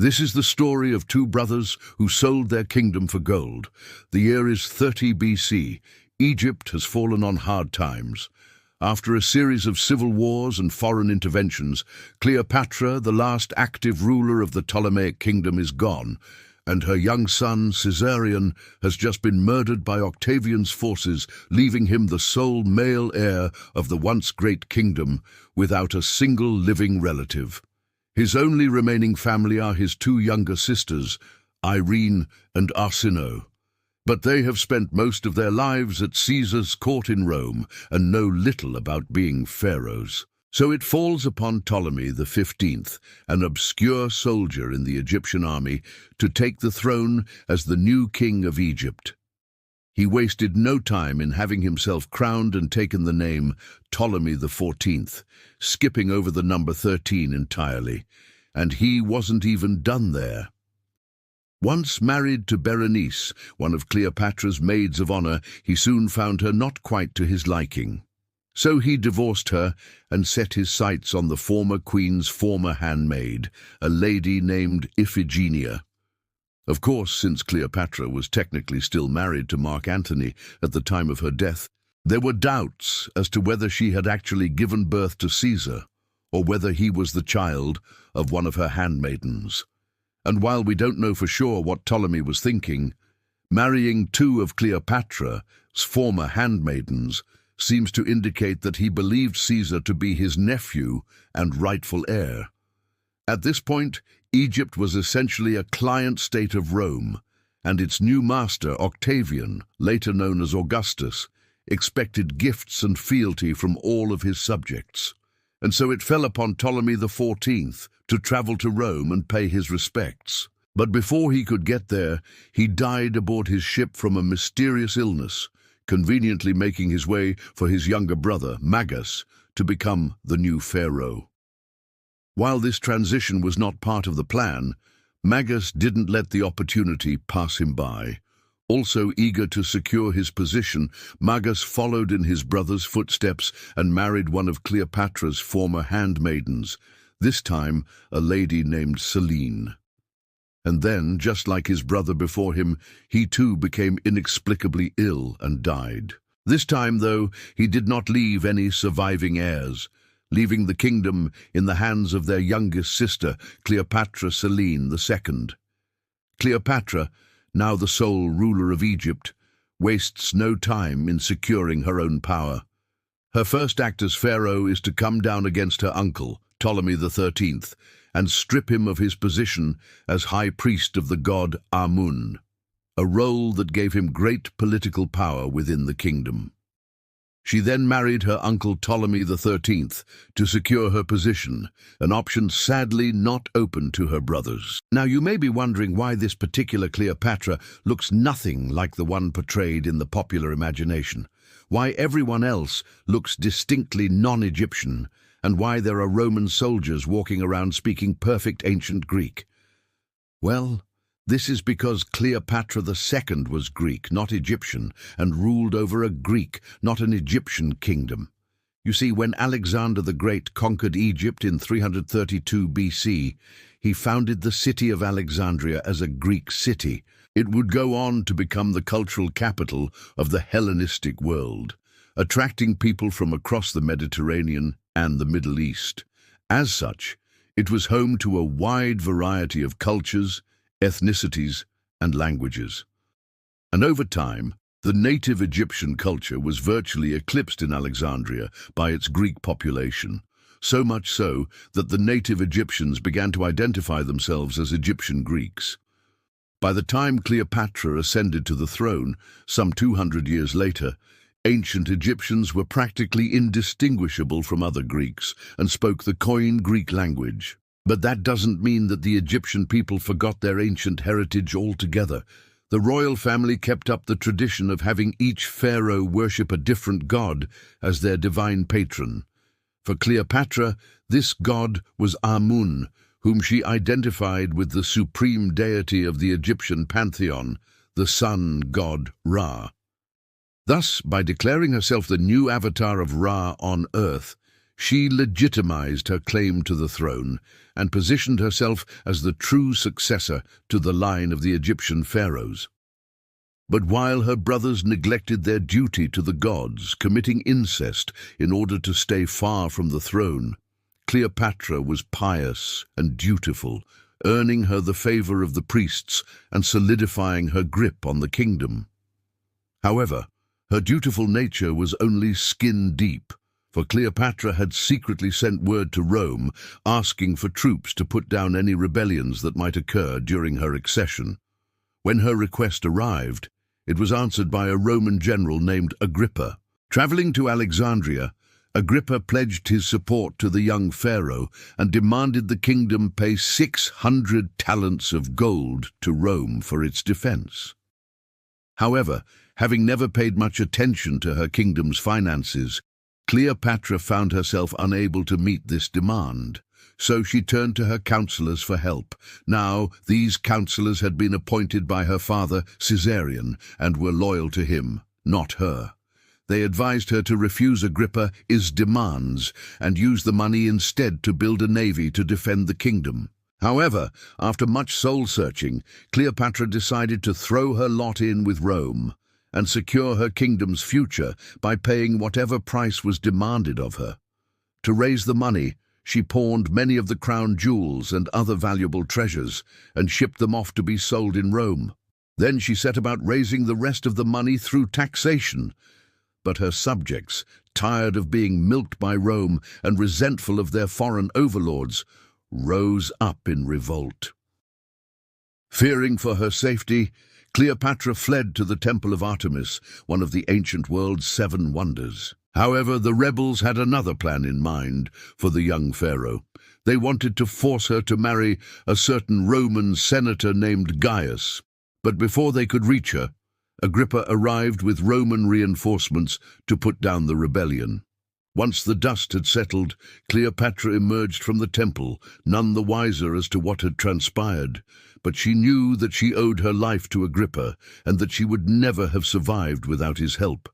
This is the story of two brothers who sold their kingdom for gold. The year is 30 BC. Egypt has fallen on hard times. After a series of civil wars and foreign interventions, Cleopatra, the last active ruler of the Ptolemaic kingdom, is gone, and her young son, Caesarion, has just been murdered by Octavian's forces, leaving him the sole male heir of the once great kingdom without a single living relative. His only remaining family are his two younger sisters, Irene and Arsinoe. But they have spent most of their lives at Caesar's court in Rome and know little about being pharaohs. So it falls upon Ptolemy the 15th, an obscure soldier in the Egyptian army, to take the throne as the new king of Egypt. He wasted no time in having himself crowned and taken the name Ptolemy the 14th, skipping over the number 13 entirely. And he wasn't even done there. Once married to Berenice, one of Cleopatra's maids of honor, he soon found her not quite to his liking. So he divorced her and set his sights on the former queen's former handmaid, a lady named Iphigenia. Of course, since Cleopatra was technically still married to Mark Antony at the time of her death, there were doubts as to whether she had actually given birth to Caesar, or whether he was the child of one of her handmaidens. And while we don't know for sure what Ptolemy was thinking, marrying two of Cleopatra's former handmaidens seems to indicate that he believed Caesar to be his nephew and rightful heir. At this point, Egypt was essentially a client state of Rome, and its new master, Octavian, later known as Augustus, expected gifts and fealty from all of his subjects. And so it fell upon Ptolemy the 14th to travel to Rome and pay his respects. But before he could get there, he died aboard his ship from a mysterious illness, conveniently making his way for his younger brother, Magas, to become the new pharaoh. While this transition was not part of the plan, Magas didn't let the opportunity pass him by. Also eager to secure his position, Magas followed in his brother's footsteps and married one of Cleopatra's former handmaidens, this time a lady named Selene. And then, just like his brother before him, he too became inexplicably ill and died. This time, though, he did not leave any surviving heirs, leaving the kingdom in the hands of their youngest sister, Cleopatra Selene II. Cleopatra, now the sole ruler of Egypt, wastes no time in securing her own power. Her first act as pharaoh is to come down against her uncle, Ptolemy the 13th, and strip him of his position as high priest of the god Amun, a role that gave him great political power within the kingdom. She then married her uncle Ptolemy the 13th to secure her position, an option sadly not open to her brothers. Now you may be wondering why this particular Cleopatra looks nothing like the one portrayed in the popular imagination, why everyone else looks distinctly non-Egyptian, and why there are Roman soldiers walking around speaking perfect ancient Greek. Well, this is because Cleopatra II was Greek, not Egyptian, and ruled over a Greek, not an Egyptian kingdom. You see, when Alexander the Great conquered Egypt in 332 BC, he founded the city of Alexandria as a Greek city. It would go on to become the cultural capital of the Hellenistic world, attracting people from across the Mediterranean and the Middle East. As such, it was home to a wide variety of cultures, ethnicities, and languages. And over time, the native Egyptian culture was virtually eclipsed in Alexandria by its Greek population, so much so that the native Egyptians began to identify themselves as Egyptian Greeks. By the time Cleopatra ascended to the throne, some 200 years later, ancient Egyptians were practically indistinguishable from other Greeks and spoke the Koine Greek language. But that doesn't mean that the Egyptian people forgot their ancient heritage altogether. The royal family kept up the tradition of having each pharaoh worship a different god as their divine patron. For Cleopatra, this god was Amun, whom she identified with the supreme deity of the Egyptian pantheon, the sun god Ra. Thus, by declaring herself the new avatar of Ra on earth, She legitimized her claim to the throne and positioned herself as the true successor to the line of the Egyptian pharaohs. But while her brothers neglected their duty to the gods, committing incest in order to stay far from the throne, Cleopatra was pious and dutiful, earning her the favor of the priests and solidifying her grip on the kingdom. However, her dutiful nature was only skin-deep, for Cleopatra had secretly sent word to Rome asking for troops to put down any rebellions that might occur during her accession. When her request arrived, it was answered by a Roman general named Agrippa. Traveling to Alexandria, Agrippa pledged his support to the young pharaoh and demanded the kingdom pay 600 talents of gold to Rome for its defense. However, having never paid much attention to her kingdom's finances, Cleopatra found herself unable to meet this demand, so she turned to her counselors for help. Now, these counselors had been appointed by her father, Caesarion, and were loyal to him, not her. They advised her to refuse Agrippa's demands and use the money instead to build a navy to defend the kingdom. However, after much soul-searching, Cleopatra decided to throw her lot in with Rome and secure her kingdom's future by paying whatever price was demanded of her. To raise the money, she pawned many of the crown jewels and other valuable treasures and shipped them off to be sold in Rome. Then she set about raising the rest of the money through taxation. But her subjects, tired of being milked by Rome and resentful of their foreign overlords, rose up in revolt. Fearing for her safety, Cleopatra fled to the Temple of Artemis, one of the ancient world's 7 wonders. However, the rebels had another plan in mind for the young pharaoh. They wanted to force her to marry a certain Roman senator named Gaius. But before they could reach her, Agrippa arrived with Roman reinforcements to put down the rebellion. Once the dust had settled, Cleopatra emerged from the temple, none the wiser as to what had transpired. But she knew that she owed her life to Agrippa and that she would never have survived without his help.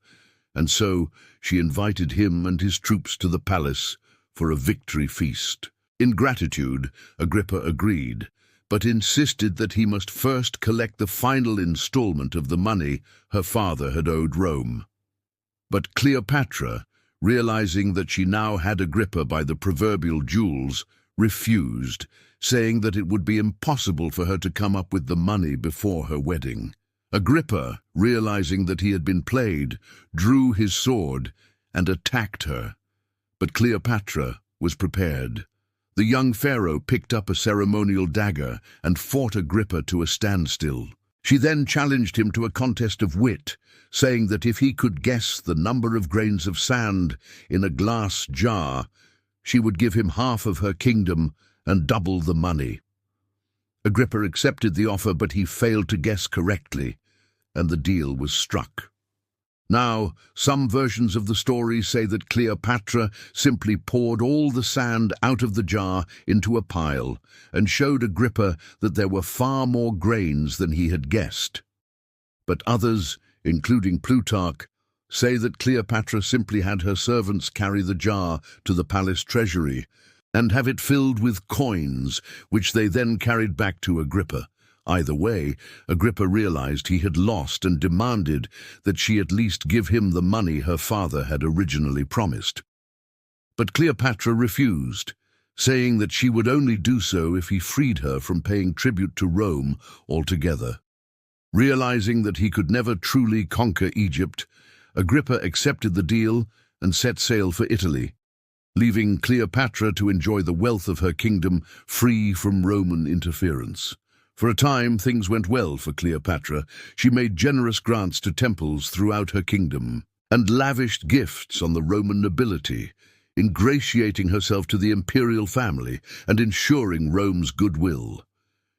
And so she invited him and his troops to the palace for a victory feast. In gratitude, Agrippa agreed, but insisted that he must first collect the final installment of the money her father had owed Rome. But Cleopatra, realizing that she now had Agrippa by the proverbial jewels, refused, saying that it would be impossible for her to come up with the money before her wedding. Agrippa, realizing that he had been played, drew his sword and attacked her. But Cleopatra was prepared. The young pharaoh picked up a ceremonial dagger and fought Agrippa to a standstill. She then challenged him to a contest of wit, saying that if he could guess the number of grains of sand in a glass jar, she would give him half of her kingdom and double the money. Agrippa accepted the offer, but he failed to guess correctly, and the deal was struck. Now, some versions of the story say that Cleopatra simply poured all the sand out of the jar into a pile and showed Agrippa that there were far more grains than he had guessed. But others, including Plutarch, say that Cleopatra simply had her servants carry the jar to the palace treasury and have it filled with coins, which they then carried back to Agrippa. Either way, Agrippa realized he had lost and demanded that she at least give him the money her father had originally promised. But Cleopatra refused, saying that she would only do so if he freed her from paying tribute to Rome altogether. Realizing that he could never truly conquer Egypt, Agrippa accepted the deal and set sail for Italy, leaving Cleopatra to enjoy the wealth of her kingdom free from Roman interference. For a time, things went well for Cleopatra. She made generous grants to temples throughout her kingdom and lavished gifts on the Roman nobility, ingratiating herself to the imperial family and ensuring Rome's goodwill.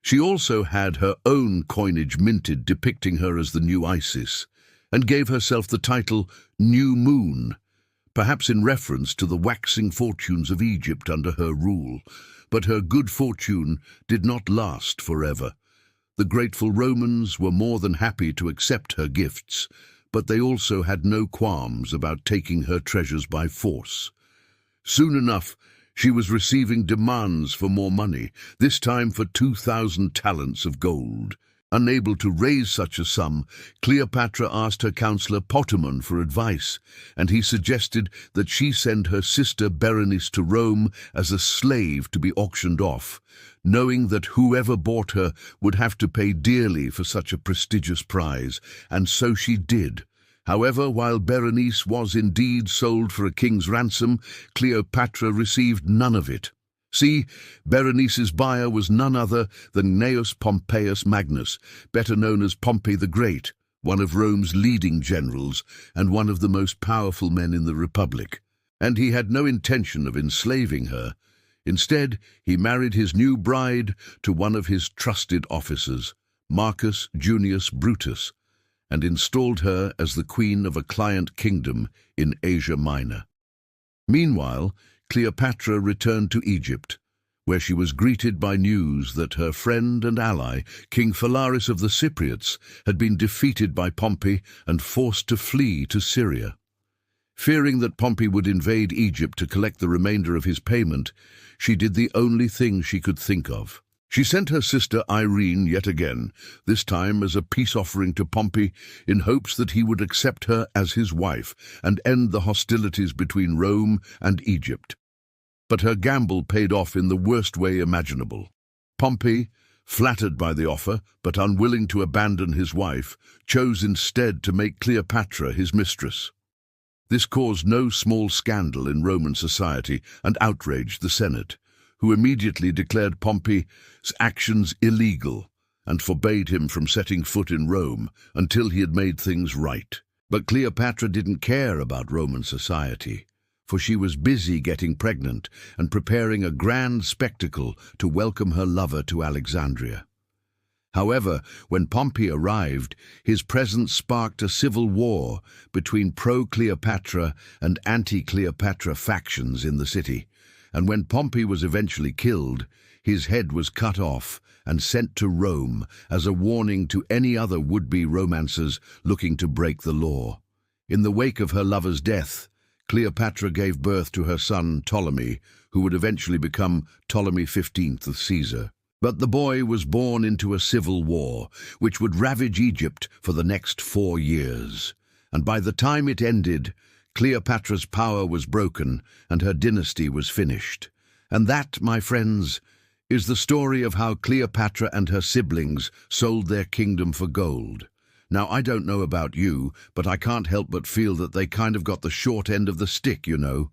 She also had her own coinage minted depicting her as the new Isis, and gave herself the title New Moon, perhaps in reference to the waxing fortunes of Egypt under her rule. But her good fortune did not last forever. The grateful Romans were more than happy to accept her gifts, but they also had no qualms about taking her treasures by force. Soon enough, she was receiving demands for more money, this time for 2,000 talents of gold. Unable to raise such a sum, Cleopatra asked her counselor Potamon for advice, and he suggested that she send her sister Berenice to Rome as a slave to be auctioned off, knowing that whoever bought her would have to pay dearly for such a prestigious prize, and so she did. However, while Berenice was indeed sold for a king's ransom, Cleopatra received none of it. See, Berenice's buyer was none other than Gnaeus Pompeius Magnus, better known as Pompey the Great, one of Rome's leading generals and one of the most powerful men in the Republic. And he had no intention of enslaving her. Instead, he married his new bride to one of his trusted officers, Marcus Junius Brutus, and installed her as the queen of a client kingdom in Asia Minor. Meanwhile, Cleopatra returned to Egypt, where she was greeted by news that her friend and ally, King Phalaris of the Cypriots, had been defeated by Pompey and forced to flee to Syria. Fearing that Pompey would invade Egypt to collect the remainder of his payment, she did the only thing she could think of. She sent her sister Irene yet again, this time as a peace offering to Pompey, in hopes that he would accept her as his wife and end the hostilities between Rome and Egypt. But her gamble paid off in the worst way imaginable. Pompey, flattered by the offer but unwilling to abandon his wife, chose instead to make Cleopatra his mistress. This caused no small scandal in Roman society and outraged the Senate, who immediately declared Pompey's actions illegal and forbade him from setting foot in Rome until he had made things right. But Cleopatra didn't care about Roman society, for she was busy getting pregnant and preparing a grand spectacle to welcome her lover to Alexandria. However, when Pompey arrived, his presence sparked a civil war between pro-Cleopatra and anti-Cleopatra factions in the city, and when Pompey was eventually killed, his head was cut off and sent to Rome as a warning to any other would-be romancers looking to break the law. In the wake of her lover's death, Cleopatra gave birth to her son Ptolemy, who would eventually become Ptolemy XV of Caesar. But the boy was born into a civil war, which would ravage Egypt for the next 4 years. And by the time it ended, Cleopatra's power was broken and her dynasty was finished. And that, my friends, is the story of how Cleopatra and her siblings sold their kingdom for gold. Now, I don't know about you, but I can't help but feel that they kind of got the short end of the stick, you know.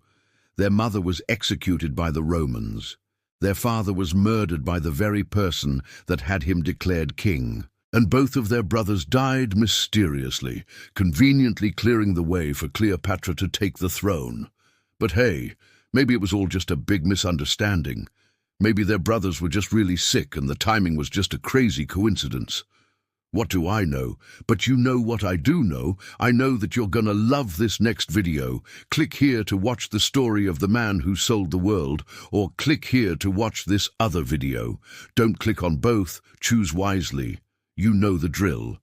Their mother was executed by the Romans. Their father was murdered by the very person that had him declared king. And both of their brothers died mysteriously, conveniently clearing the way for Cleopatra to take the throne. But hey, maybe it was all just a big misunderstanding. Maybe their brothers were just really sick and the timing was just a crazy coincidence. What do I know? But you know what I do know. I know that you're gonna love this next video. Click here to watch the story of the man who sold the world, or click here to watch this other video. Don't click on both, choose wisely. You know the drill.